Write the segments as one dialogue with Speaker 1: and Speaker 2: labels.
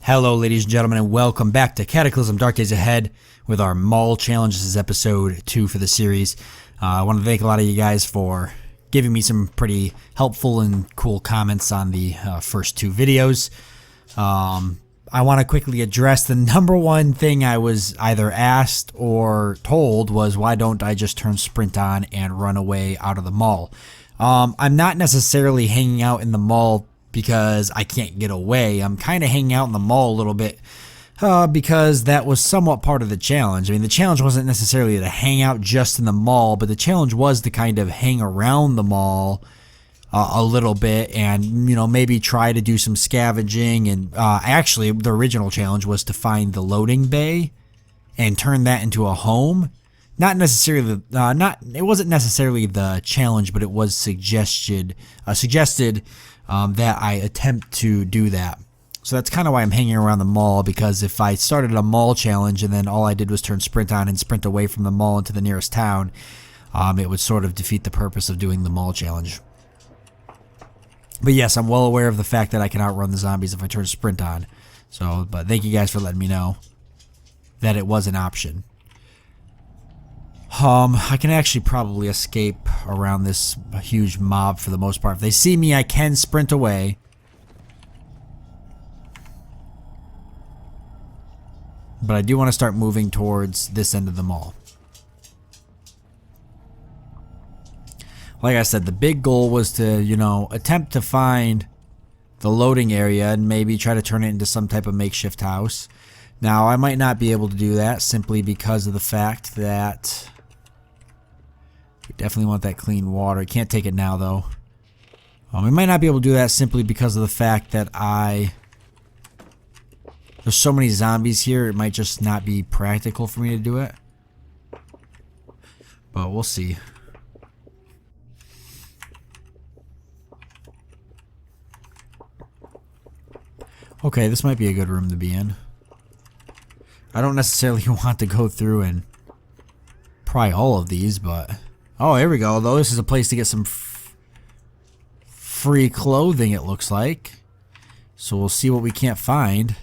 Speaker 1: Hello ladies and gentlemen, and welcome back to Cataclysm Dark Days Ahead with our Mall Challenge. This is episode 2 for the series. I want to thank a lot of you guys for giving me some pretty helpful and cool comments on the first 2 videos. I want to quickly address the number one thing I was either asked or told was, why don't I just turn sprint on and run away out of the mall? I'm not necessarily hanging out in the mall because I can't get away. I'm kind of hanging out in the mall a little bit because that was somewhat part of the challenge. I mean, the challenge wasn't necessarily to hang out just in the mall, but the challenge was to kind of hang around the mall a little bit and, you know, maybe try to do some scavenging. And actually, the original challenge was to find the loading bay and turn that into a home. Not necessarily it wasn't necessarily the challenge, but it was suggested that I attempt to do that. So that's kind of why I'm hanging around the mall, because if I started a mall challenge and then all I did was turn sprint on and sprint away from the mall into the nearest town, it would sort of defeat the purpose of doing the mall challenge. But yes, I'm well aware of the fact that I can outrun the zombies if I turn sprint on. So, but thank you guys for letting me know that it was an option. I can actually probably escape around this huge mob for the most part. If they see me, I can sprint away. But I do want to start moving towards this end of the mall. Like I said, the big goal was to, you know, attempt to find the loading area and maybe try to turn it into some type of makeshift house. Now, I might not be able to do that simply because of the fact that we definitely want that clean water. Can't take it now, though. We might not be able to do that simply because of the fact that there's so many zombies here, it might just not be practical for me to do it. But we'll see. Okay, this might be a good room to be in. I don't necessarily want to go through and pry all of these, but... Oh, here we go. Though this is a place to get some free clothing, it looks like. So we'll see what we can't find.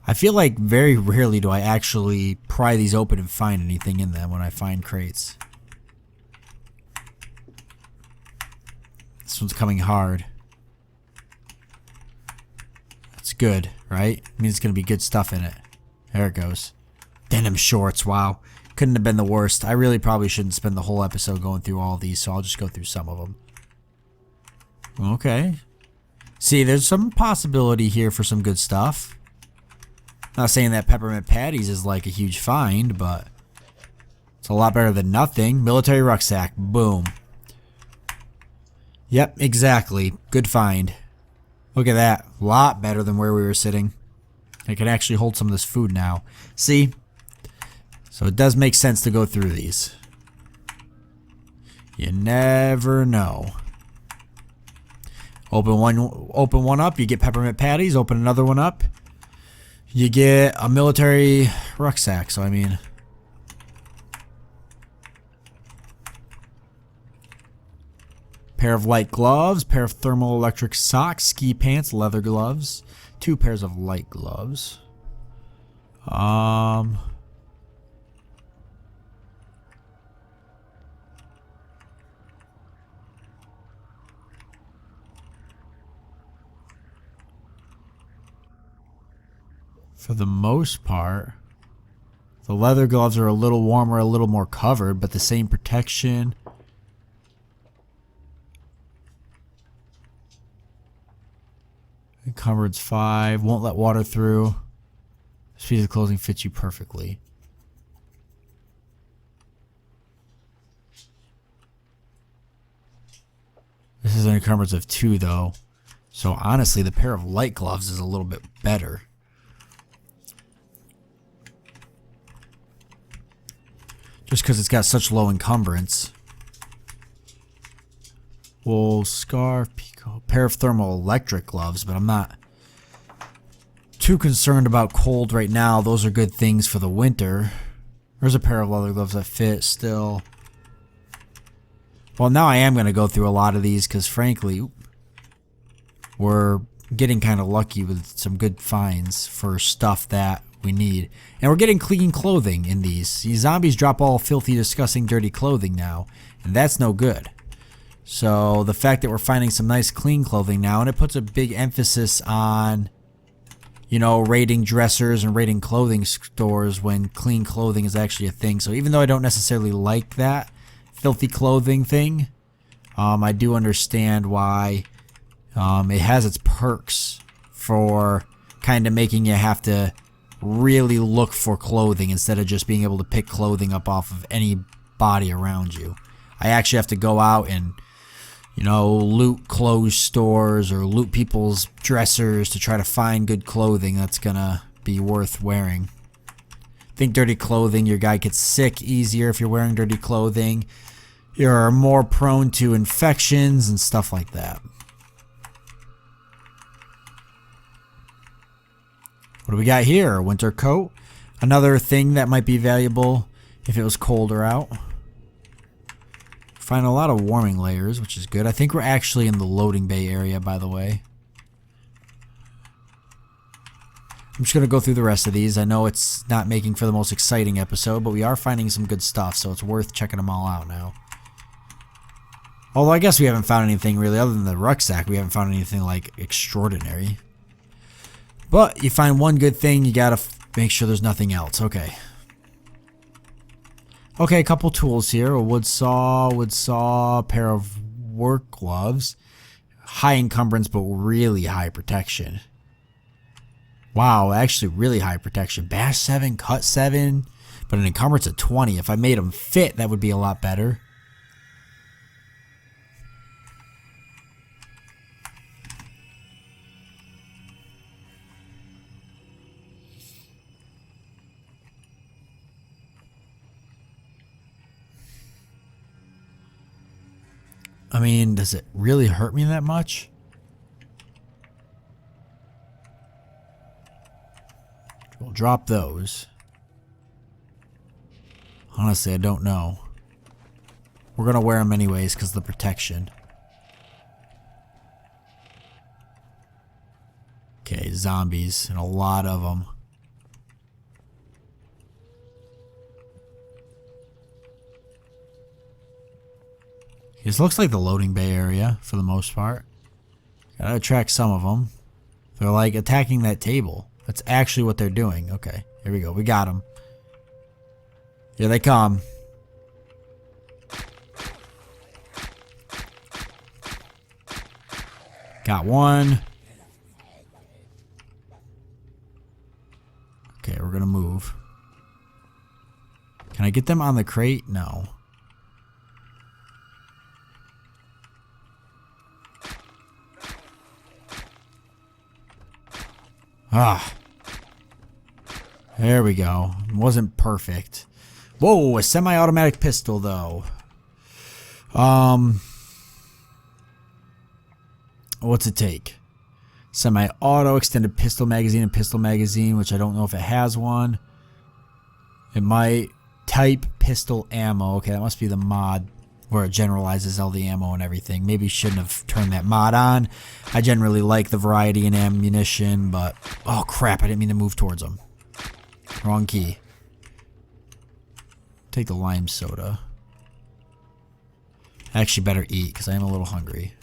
Speaker 1: I feel like very rarely do I actually pry these open and find anything in them when I find crates. This one's coming hard. That's good, right? I mean, it's going to be good stuff in it. There it goes. Denim shorts, wow. Couldn't have been the worst. I really probably shouldn't spend the whole episode going through all these, so I'll just go through some of them. Okay. See, there's some possibility here for some good stuff. Not saying that peppermint patties is like a huge find, but it's a lot better than nothing. Military rucksack. Boom. Yep, exactly. Good find. Look at that. A lot better than where we were sitting. I can actually hold some of this food now. See? So it does make sense to go through these. You never know. Open one up, you get peppermint patties. Open another one up, you get a military rucksack. So I mean, pair of light gloves, pair of thermal electric socks, ski pants, leather gloves, 2 pairs of light gloves. For the most part, the leather gloves are a little warmer, a little more covered, but the same protection. Encumbrance 5, won't let water through. This piece of clothing fits you perfectly. This is an encumbrance of 2, though. So honestly, the pair of light gloves is a little bit better. Just because it's got such low encumbrance. Wool, scarf, peacoat, pair of thermal electric gloves, but I'm not too concerned about cold right now. Those are good things for the winter. There's a pair of leather gloves that fit still. Well, now I am going to go through a lot of these because frankly, we're getting kind of lucky with some good finds for stuff that we need. And we're getting clean clothing in these. These zombies drop all filthy, disgusting, dirty clothing now, and that's no good. So the fact that we're finding some nice clean clothing now, and it puts a big emphasis on, you know, raiding dressers and raiding clothing stores when clean clothing is actually a thing. So even though I don't necessarily like that filthy clothing thing, I do understand why it has its perks for kind of making you have to really look for clothing instead of just being able to pick clothing up off of any body around you. I actually have to go out and, you know, loot clothes stores or loot people's dressers to try to find good clothing that's gonna be worth wearing. Think dirty clothing, your guy gets sick easier if you're wearing dirty clothing. You're more prone to infections and stuff like that. What do we got here? A winter coat. Another thing that might be valuable if it was colder out. Find a lot of warming layers, which is good. I think we're actually in the loading bay area, by the way. I'm just going to go through the rest of these. I know it's not making for the most exciting episode, but we are finding some good stuff, so it's worth checking them all out now. Although I guess we haven't found anything really, other than the rucksack, we haven't found anything like extraordinary. But you find one good thing, you gotta make sure there's nothing else. Okay. Okay, a couple tools here. A wood saw, a pair of work gloves. High encumbrance, but really high protection. Wow, actually really high protection. Bash 7, cut 7, but an encumbrance of 20. If I made them fit, that would be a lot better. I mean, does it really hurt me that much? We'll drop those. Honestly, I don't know. We're going to wear them anyways because of the protection. Okay, zombies, and a lot of them. This looks like the loading bay area for the most part. Gotta attract some of them. They're like attacking that table. That's actually what they're doing. Okay, here we go. We got them. Here they come. Got one. Okay, we're gonna move. Can I get them on the crate? No. Ah. There we go. It wasn't perfect. Whoa, a semi-automatic pistol though. What's it take? Semi-auto, extended pistol magazine, and pistol magazine, which I don't know if it has one. It might. Type pistol ammo. Okay, that must be the mod where it generalizes all the ammo and everything. Maybe shouldn't have turned that mod on. I generally like the variety in ammunition, but oh crap, I didn't mean to move towards them. Wrong key. Take the lime soda. I actually better eat because I am a little hungry.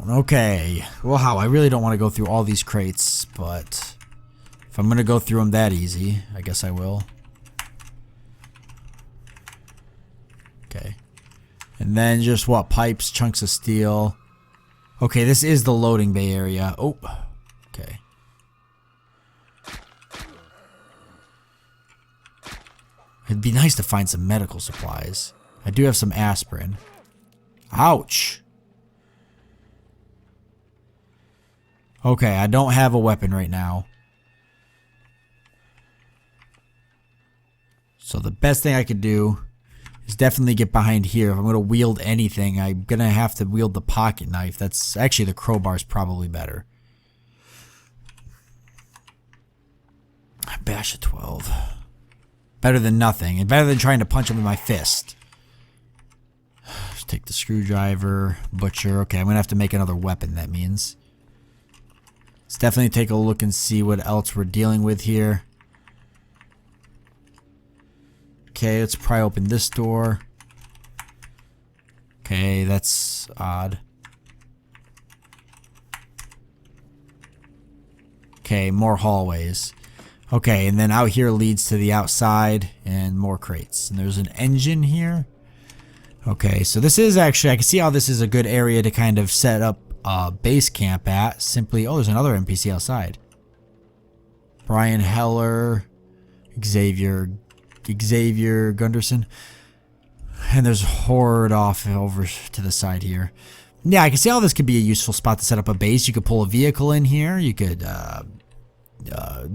Speaker 1: Okay, well, I really don't want to go through all these crates, but if I'm going to go through them that easy, I guess I will. Okay. And then just what? Pipes, chunks of steel. Okay, this is the loading bay area. Oh, okay. It'd be nice to find some medical supplies. I do have some aspirin. Ouch. Okay, I don't have a weapon right now. So the best thing I could do is definitely get behind here. If I'm going to wield anything, I'm going to have to wield the pocket knife. That's actually, the crowbar's probably better. Bash of 12. Better than nothing, and better than trying to punch him with my fist. Just take the screwdriver, butcher. Okay, I'm gonna have to make another weapon, that means. Let's definitely take a look and see what else we're dealing with here. Okay, let's pry open this door. Okay, that's odd. Okay, more hallways. Okay, and then out here leads to the outside and more crates. And there's an engine here. Okay, so this is actually, I can see how this is a good area to kind of set up a base camp at. Simply, oh, there's another NPC outside. Brian Heller, Xavier Gunderson. And there's a horde off over to the side here. Yeah, I can see how this could be a useful spot to set up a base. You could pull a vehicle in here. You could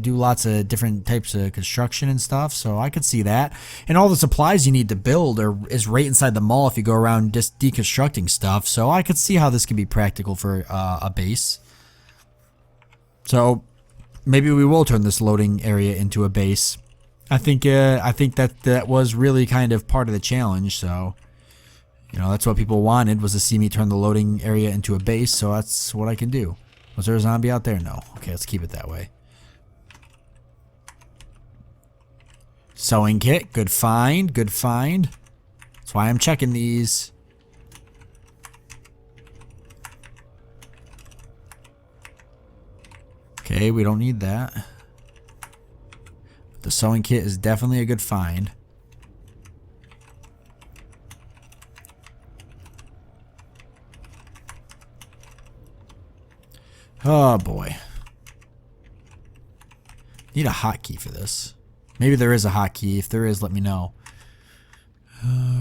Speaker 1: do lots of different types of construction and stuff. So I could see that. And all the supplies you need to build is right inside the mall if you go around just deconstructing stuff. So I could see how this could be practical for a base. So maybe we will turn this loading area into a base. I think that was really kind of part of the challenge. So, you know, that's what people wanted, was to see me turn the loading area into a base. So that's what I can do. Was there a zombie out there? No. Okay, let's keep it that way. Sewing kit, good find, good find. That's why I'm checking these. Okay, we don't need that. The sewing kit is definitely a good find. Oh boy. Need a hotkey for this. Maybe there is a hotkey. If there is, let me know.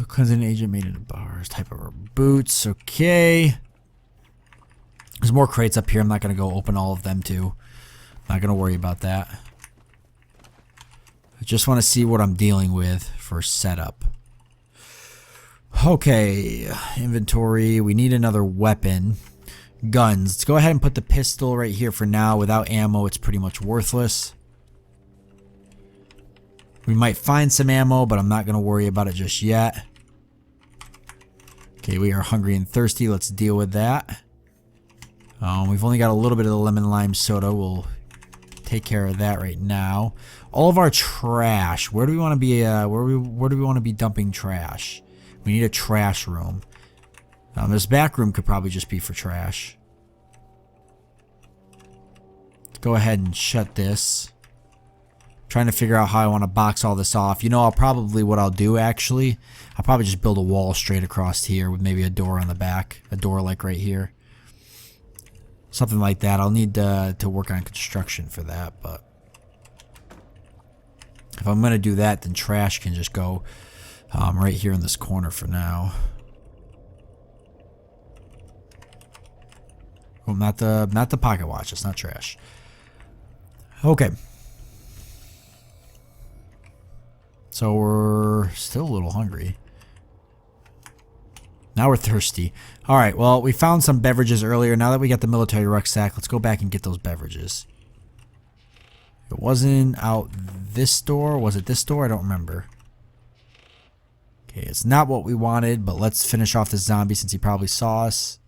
Speaker 1: Cleansing agent made into bars. Type of boots. Okay. There's more crates up here. I'm not going to go open all of them too. Not going to worry about that. I just want to see what I'm dealing with for setup. Okay. Inventory. We need another weapon. Guns. Let's go ahead and put the pistol right here for now. Without ammo, it's pretty much worthless. We might find some ammo, but I'm not going to worry about it just yet. Okay, we are hungry and thirsty. Let's deal with that. We've only got a little bit of the lemon lime soda. We'll take care of that right now. All of our trash. Where do we want to be? Where do we want to be dumping trash? We need a trash room. This back room could probably just be for trash. Let's go ahead and shut this. Trying to figure out how I want to box all this off. You know, what I'll do actually, I'll probably just build a wall straight across here with maybe a door on the back, a door like right here, something like that. I'll need to work on construction for that, but if I'm gonna do that, then trash can just go right here in this corner for now. Well, not the pocket watch. It's not trash. Okay. So we're still a little hungry. Now we're thirsty. Alright, well, we found some beverages earlier. Now that we got the military rucksack, let's go back and get those beverages. It wasn't out this door. Was it this door? I don't remember. Okay, it's not what we wanted, but let's finish off this zombie since he probably saw us.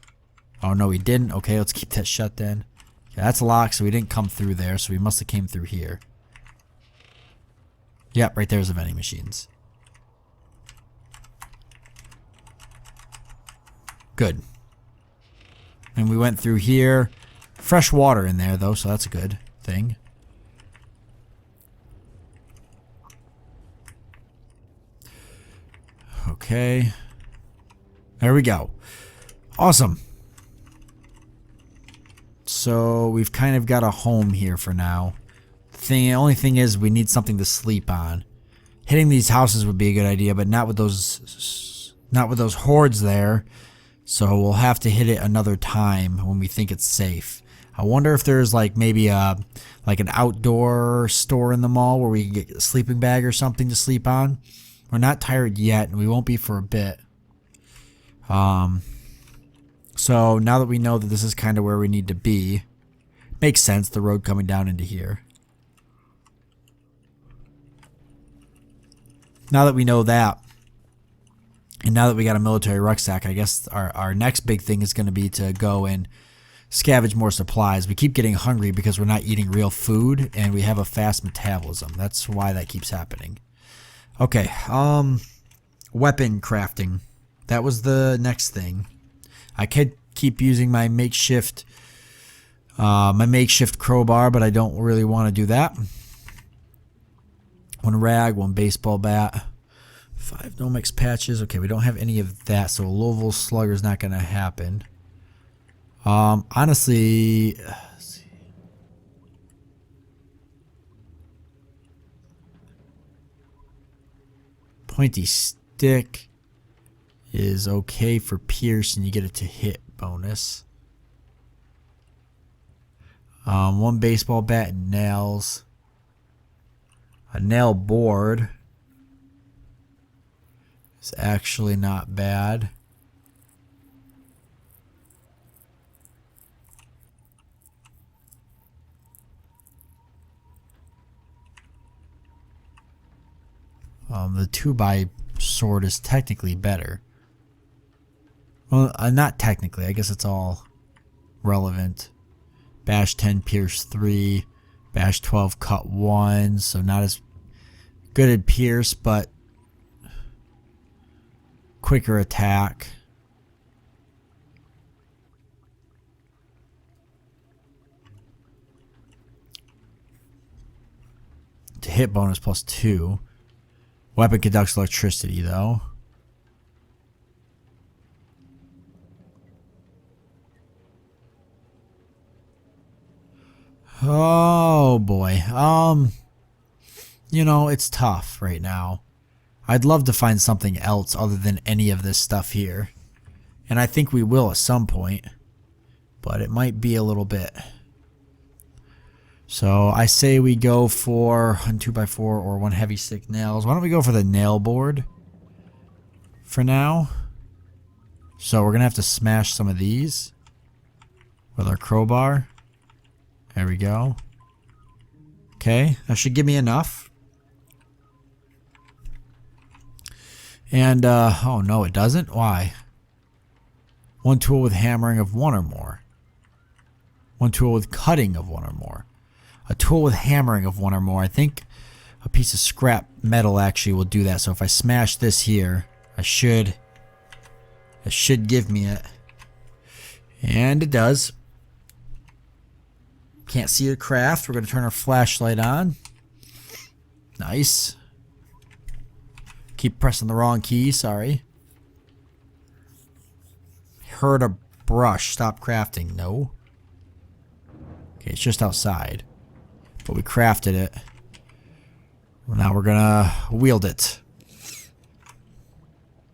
Speaker 1: Oh, no, he didn't. Okay, let's keep that shut then. Okay, that's locked, so we didn't come through there, so we must have came through here. Yep, right there's the vending machines. Good. And we went through here. Fresh water in there, though, so that's a good thing. Okay. There we go. Awesome. So we've kind of got a home here for now. The only thing is we need something to sleep on. Hitting these houses would be a good idea, but not with those hordes there. So we'll have to hit it another time when we think it's safe. I wonder if there's like maybe an outdoor store in the mall where we can get a sleeping bag or something to sleep on. We're not tired yet, and we won't be for a bit. So now that we know that this is kind of where we need to be, makes sense, the road coming down into here. Now that we know that, and now that we got a military rucksack, I guess our next big thing is going to be to go and scavenge more supplies. We keep getting hungry because we're not eating real food, and we have a fast metabolism. That's why that keeps happening. Okay, weapon crafting. That was the next thing. I could keep using my makeshift crowbar, but I don't really want to do that. 1 rag, 1 baseball bat, 5 Nomex patches. Okay, we don't have any of that, so a Louisville Slugger is not going to happen. Honestly, let's see. Pointy stick is okay for pierce, and you get it to hit bonus. 1 baseball bat and nails. A nail board is actually not bad. The 2x sword is technically better. Well, not technically. I guess it's all relevant. Bash 10, pierce 3. Bash 12, cut 1. So not as good at pierce, but quicker attack. To hit bonus plus 2. Weapon conducts electricity, though. Oh boy. You know, it's tough right now. I'd love to find something else other than any of this stuff here. And I think we will at some point. But it might be a little bit. So I say we go for 1 2x4 or 1 heavy stick nails. Why don't we go for the nail board for now? So we're going to have to smash some of these with our crowbar. There we go. Okay, that should give me enough. And, oh no, it doesn't? Why? 1 tool with hammering of 1 or more. 1 tool with cutting of 1 or more. A tool with hammering of 1 or more. I think a piece of scrap metal actually will do that. So if I smash this here, it should give me it. And it does. Can't see the craft. We're going to turn our flashlight on. Nice. Keep pressing the wrong key. Sorry. Heard a brush. Stop crafting. No. Okay, it's just outside. But we crafted it. Well, now we're going to wield it.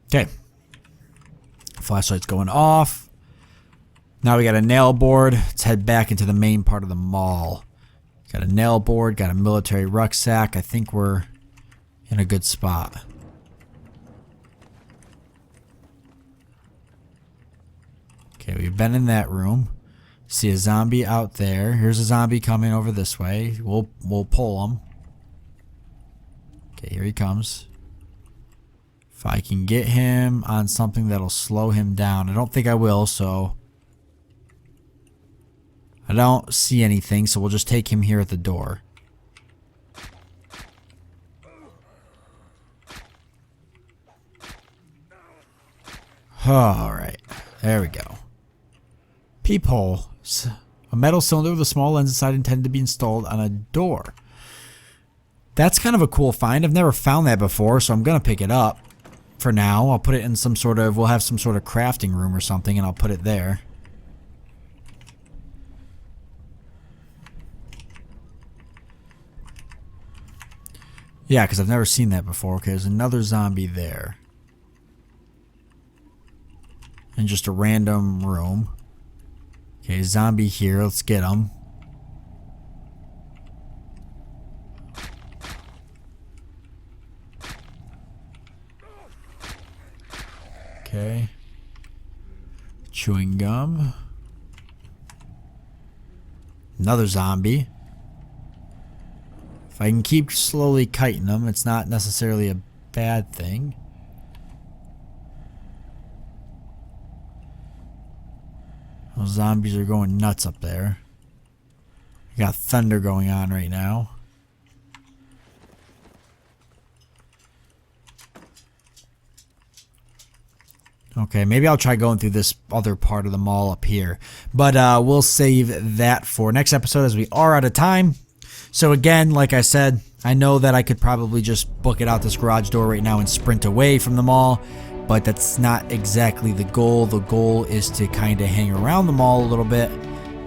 Speaker 1: Okay. Flashlight's going off. Now we got a nail board. Let's head back into the main part of the mall. Got a nail board, got a military rucksack. I think we're in a good spot. Okay, we've been in that room. See a zombie out there. Here's a zombie coming over this way. We'll pull him. Okay, here he comes. If I can get him on something that'll slow him down. I don't think I will, so I don't see anything, so we'll just take him here at the door. Alright, there we go. Peephole. A metal cylinder with a small lens inside intended to be installed on a door. That's kind of a cool find. I've never found that before, so I'm going to pick it up for now. I'll put it in some sort of, we'll have some sort of crafting room or something, and I'll put it there. Yeah, because I've never seen that before. Okay, there's another zombie there. In just a random room. Okay, zombie here. Let's get him. Okay. Chewing gum. Another zombie. If I can keep slowly kiting them, it's not necessarily a bad thing. Those zombies are going nuts up there. We got thunder going on right now. Okay, maybe I'll try going through this other part of the mall up here. But we'll save that for next episode as we are out of time. So again, like I said, I know that I could probably just book it out this garage door right now and sprint away from the mall. But that's not exactly the goal. The goal is to kind of hang around the mall a little bit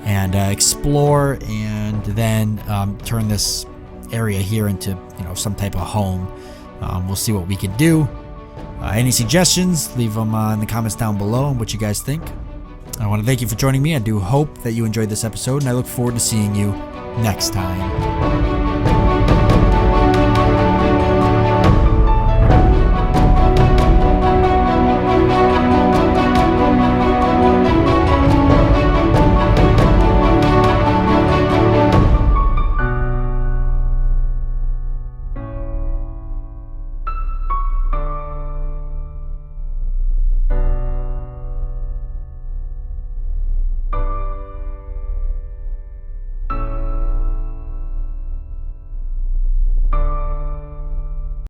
Speaker 1: and explore, and then turn this area here into, you know, some type of home. We'll see what we can do. Any suggestions, leave them in the comments down below on what you guys think. I want to thank you for joining me. I do hope that you enjoyed this episode, and I look forward to seeing you next time.